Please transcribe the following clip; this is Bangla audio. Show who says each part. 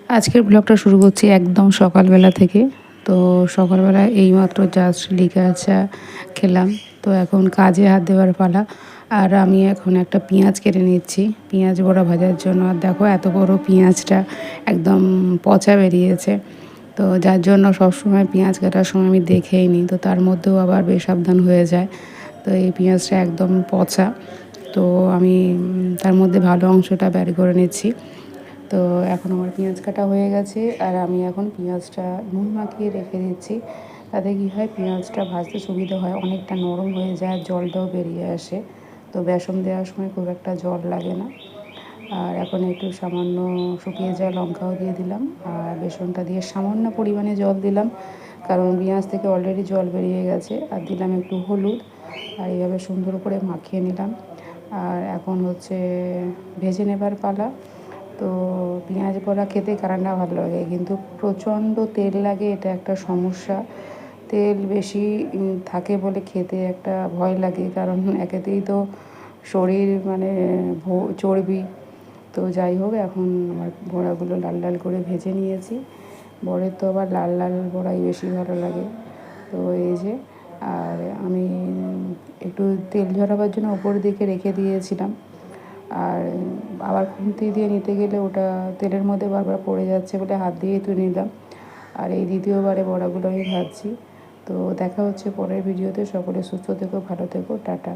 Speaker 1: আজকের ব্লগটা শুরু করছি একদম সকালবেলা থেকে। তো সকালবেলা এইমাত্র জাস্ট লিকার চা খেলাম। তো এখন কাজে হাত দেওয়ার পালা। আর আমি এখন একটা পেঁয়াজ কেটে নিচ্ছি পেঁয়াজ বড়া ভাজার জন্য। আর দেখো এত বড় পেঁয়াজটা একদম পচা বেরিয়েছে। তো যার জন্য সবসময় পেঁয়াজ কাটার সময় আমি দেখেই নিই, তো তার মধ্যেও আবার বেসাবধান হয়ে যায়। তো এই পেঁয়াজটা একদম পচা। তো আমি তার মধ্যে ভালো অংশটা বের করে নিচ্ছি। তো এখন আমার পেঁয়াজ কাটা হয়ে গেছে, আর আমি এখন পেঁয়াজটা নুন মাখিয়ে রেখে দিচ্ছি। তাতে কী হয়, পেঁয়াজটা ভাজতে সুবিধা হয়, অনেকটা নরম হয়ে যায়, আর জলটাও বেরিয়ে আসে। তো বেসন দেওয়ার সময় খুব একটা জল লাগে না। আর এখন একটু সামান্য শুকিয়ে যায় লঙ্কাও দিয়ে দিলাম, আর বেসনটা দিয়ে সামান্য পরিমাণে জল দিলাম, কারণ পেঁয়াজ থেকে অলরেডি জল বেরিয়ে গেছে। আর দিলাম একটু হলুদ, আর এইভাবে সুন্দর করে মাখিয়ে নিলাম। আর এখন হচ্ছে ভেজে নেবার পালা। তো পেঁয়াজ বড়া খেতে কার না ভালো লাগে, কিন্তু প্রচণ্ড তেল লাগে, এটা একটা সমস্যা। তেল বেশি থাকে বলে খেতে একটা ভয় লাগে, কারণ একেতেই তো শরীর মানে চর্বি। তো যাই হোক, এখন আমার বড়াগুলো লাল লাল করে ভেজে নিয়েছি। বড়ের তো আবার লাল লাল বড়াই বেশি ভালো লাগে। তো এই যে, আর আমি একটু তেল ঝরাবার জন্য ওপর দিকে রেখে দিয়েছিলাম। আর আবার খুন্তি দিয়ে নিতে গেলে ওটা তেলের মধ্যে বারবার পড়ে যাচ্ছে বলে হাত দিয়েই তুলে নিলাম। আর এই দ্বিতীয়বারে বড়াগুলো আমি ভাজছি। তো দেখা হচ্ছে পরের ভিডিওতে। সকলে সুস্থ থেকো, ভালো থেকো, টাটা।